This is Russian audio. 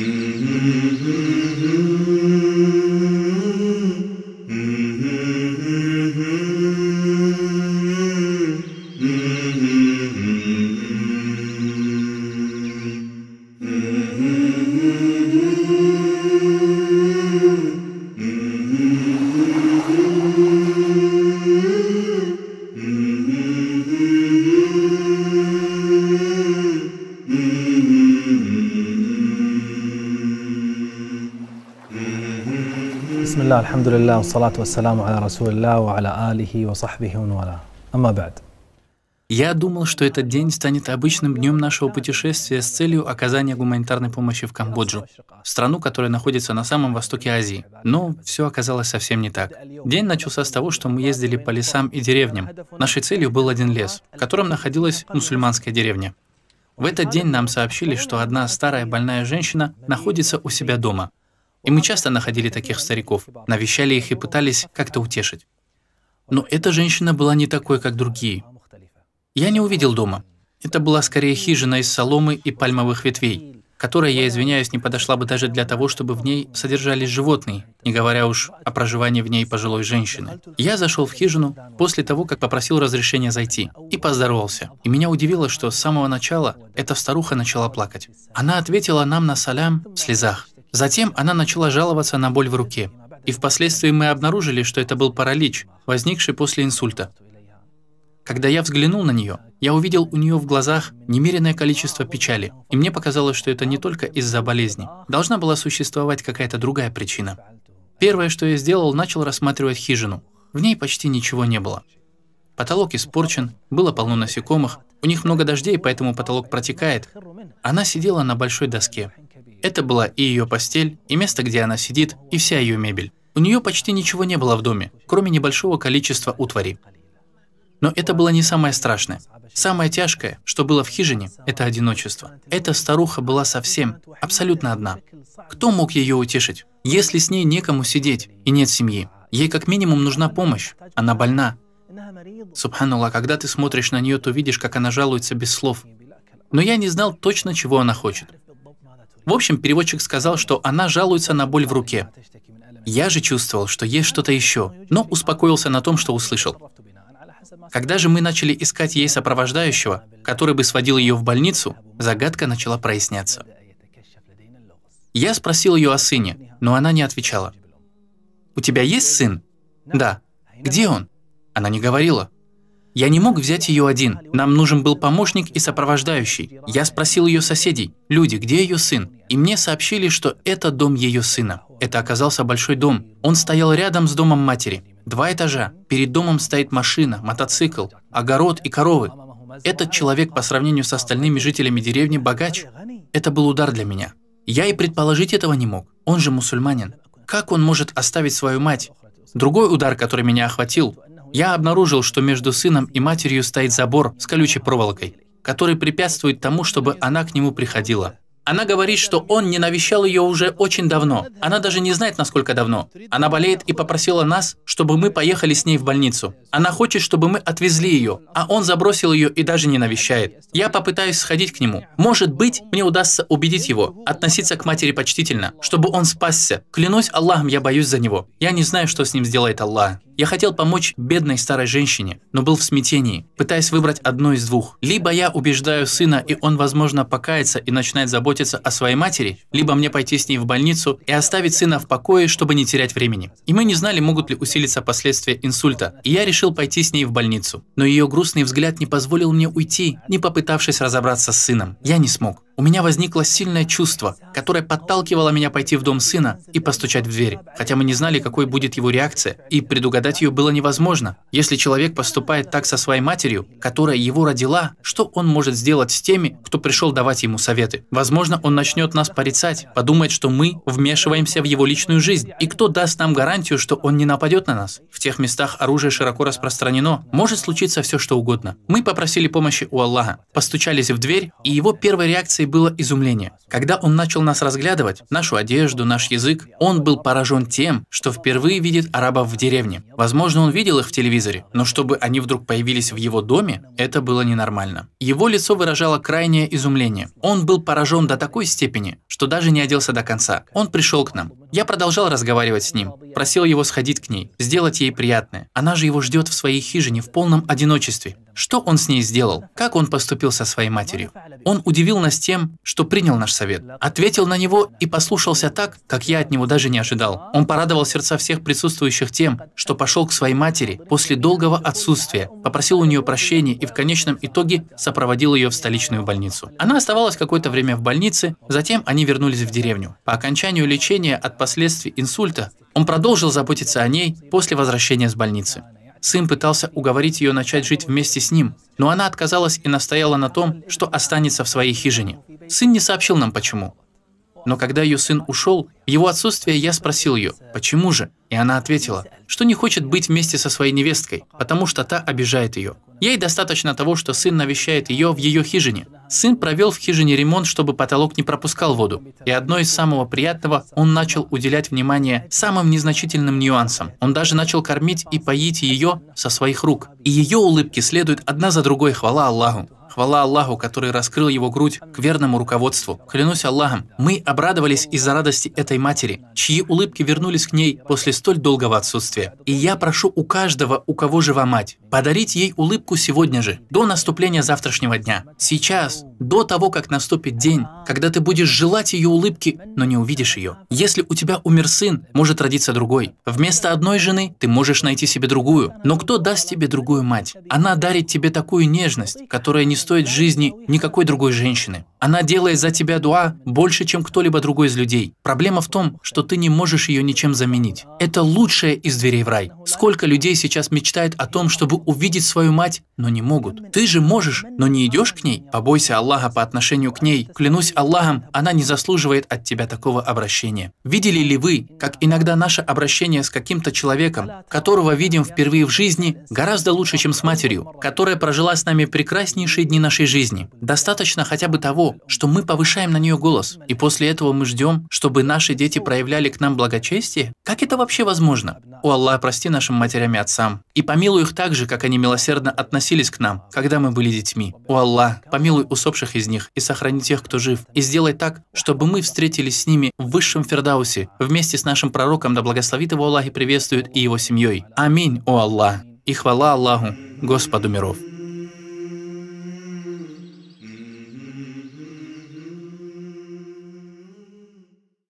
بسم الله الحمد لله والصلاة والسلام على رسول الله وعلى آله وصحبه ومن والاه. أما بعد. Я думал, что этот день станет обычным днем нашего путешествия с целью оказания гуманитарной помощи в Камбоджу, страну, которая находится на самом востоке Азии. Но все оказалось совсем не так. День начался с того, что мы ездили по лесам и деревням. Нашей целью был один лес, в котором находилась мусульманская деревня. В этот день нам сообщили, что одна старая больная женщина находится у себя дома. И мы часто находили таких стариков, навещали их и пытались как-то утешить. Но эта женщина была не такой, как другие. Я не увидел дома. Это была скорее хижина из соломы и пальмовых ветвей, которая, я извиняюсь, не подошла бы даже для того, чтобы в ней содержались животные, не говоря уж о проживании в ней пожилой женщины. Я зашел в хижину после того, как попросил разрешения зайти, и поздоровался. И меня удивило, что с самого начала эта старуха начала плакать. Она ответила нам на салям в слезах. Затем она начала жаловаться на боль в руке. И впоследствии мы обнаружили, что это был паралич, возникший после инсульта. Когда я взглянул на нее, я увидел у нее в глазах немеренное количество печали, и мне показалось, что это не только из-за болезни. Должна была существовать какая-то другая причина. Первое, что я сделал, начал рассматривать хижину. В ней почти ничего не было. Потолок испорчен, было полно насекомых, у них много дождей, поэтому потолок протекает. Она сидела на большой доске. Это была и ее постель, и место, где она сидит, и вся ее мебель. У нее почти ничего не было в доме, кроме небольшого количества утвари. Но это было не самое страшное. Самое тяжкое, что было в хижине, это одиночество. Эта старуха была совсем, абсолютно одна. Кто мог ее утешить? Если с ней некому сидеть и нет семьи, ей как минимум нужна помощь, она больна. Субханаллах, когда ты смотришь на нее, то видишь, как она жалуется без слов. Но я не знал точно, чего она хочет. В общем, переводчик сказал, что она жалуется на боль в руке. Я же чувствовал, что есть что-то еще, но успокоился на том, что услышал. Когда же мы начали искать ей сопровождающего, который бы сводил ее в больницу, загадка начала проясняться. Я спросил ее о сыне, но она не отвечала. «У тебя есть сын?» «Да». «Где он?» Она не говорила. Я не мог взять ее один, нам нужен был помощник и сопровождающий. Я спросил ее соседей: «Люди, где ее сын?» И мне сообщили, что это дом ее сына. Это оказался большой дом. Он стоял рядом с домом матери. 2 этажа. Перед домом стоит машина, мотоцикл, огород и коровы. Этот человек по сравнению с остальными жителями деревни богач. Это был удар для меня. Я и предположить этого не мог. Он же мусульманин. Как он может оставить свою мать? Другой удар, который меня охватил, я обнаружил, что между сыном и матерью стоит забор с колючей проволокой, который препятствует тому, чтобы она к нему приходила. Она говорит, что он не навещал ее уже очень давно. Она даже не знает, насколько давно. Она болеет и попросила нас, чтобы мы поехали с ней в больницу. Она хочет, чтобы мы отвезли ее, а он забросил ее и даже не навещает. Я попытаюсь сходить к нему. Может быть, мне удастся убедить его относиться к матери почтительно, чтобы он спасся. Клянусь Аллахом, я боюсь за него. Я не знаю, что с ним сделает Аллах. Я хотел помочь бедной старой женщине, но был в смятении, пытаясь выбрать одно из двух. Либо я убеждаю сына, и он, возможно, покается и начинает заботиться о своей матери, либо мне пойти с ней в больницу и оставить сына в покое, чтобы не терять времени. И мы не знали, могут ли усилиться последствия инсульта, и я решил пойти с ней в больницу. Но ее грустный взгляд не позволил мне уйти, не попытавшись разобраться с сыном. Я не смог. У меня возникло сильное чувство, которое подталкивало меня пойти в дом сына и постучать в дверь. Хотя мы не знали, какой будет его реакция, и предугадать ее было невозможно. Если человек поступает так со своей матерью, которая его родила, что он может сделать с теми, кто пришел давать ему советы? Возможно, он начнет нас порицать, подумает, что мы вмешиваемся в его личную жизнь. И кто даст нам гарантию, что он не нападет на нас? В тех местах оружие широко распространено. Может случиться все, что угодно. Мы попросили помощи у Аллаха, постучались в дверь, и его первой реакцией было изумление. Когда он начал нас разглядывать, нашу одежду, наш язык, он был поражен тем, что впервые видит арабов в деревне. Возможно, он видел их в телевизоре, но чтобы они вдруг появились в его доме, это было ненормально. Его лицо выражало крайнее изумление. Он был поражен до до такой степени, что даже не оделся до конца. Он пришел к нам. Я продолжал разговаривать с ним, просил его сходить к ней, сделать ей приятное. Она же его ждет в своей хижине в полном одиночестве. Что он с ней сделал? Как он поступил со своей матерью? Он удивил нас тем, что принял наш совет, ответил на него и послушался так, как я от него даже не ожидал. Он порадовал сердца всех присутствующих тем, что пошел к своей матери после долгого отсутствия, попросил у нее прощения и в конечном итоге сопроводил ее в столичную больницу. Она оставалась какое-то время в больнице, затем они вернулись в деревню. По окончанию лечения от последствий инсульта он продолжил заботиться о ней после возвращения с больницы. Сын пытался уговорить ее начать жить вместе с ним, но она отказалась и настояла на том, что останется в своей хижине. Сын не сообщил нам почему. Но когда ее сын ушел, в его отсутствие я спросил ее, почему же? И она ответила, что не хочет быть вместе со своей невесткой, потому что та обижает ее. Ей достаточно того, что сын навещает ее в ее хижине. Сын провел в хижине ремонт, чтобы потолок не пропускал воду. И одно из самого приятного, он начал уделять внимание самым незначительным нюансам. Он даже начал кормить и поить ее со своих рук. И ее улыбки следуют одна за другой, хвала Аллаху. Хвала Аллаху, который раскрыл его грудь к верному руководству. Клянусь Аллахом, мы обрадовались из-за радости этой матери, чьи улыбки вернулись к ней после столь долгого отсутствия. И я прошу у каждого, у кого жива мать, подарить ей улыбку сегодня же, до наступления завтрашнего дня. Сейчас, до того, как наступит день, когда ты будешь желать ее улыбки, но не увидишь ее. Если у тебя умер сын, может родиться другой. Вместо одной жены ты можешь найти себе другую. Но кто даст тебе другую мать? Она дарит тебе такую нежность, которая не стоит жизни никакой другой женщины. Она делает за тебя дуа больше, чем кто-либо другой из людей. Проблема в том, что ты не можешь ее ничем заменить. Это лучшая из дверей в рай. Сколько людей сейчас мечтает о том, чтобы увидеть свою мать, но не могут. Ты же можешь, но не идешь к ней? Побойся Аллаха по отношению к ней. Клянусь Аллахом, она не заслуживает от тебя такого обращения. Видели ли вы, как иногда наше обращение с каким-то человеком, которого видим впервые в жизни, гораздо лучше, чем с матерью, которая прожила с нами прекраснейшие дни нашей жизни? Достаточно хотя бы того, что мы повышаем на нее голос, и после этого мы ждем, чтобы наши дети проявляли к нам благочестие? Как это вообще возможно? О Аллах, прости нашим матерям и отцам, и помилуй их так же, как они милосердно относились к нам, когда мы были детьми. О Аллах, помилуй усопших из них и сохрани тех, кто жив, и сделай так, чтобы мы встретились с ними в высшем Фирдаусе, вместе с нашим пророком, да благословит его Аллах и приветствует, и его семьей. Аминь, о Аллах, и хвала Аллаху, Господу миров.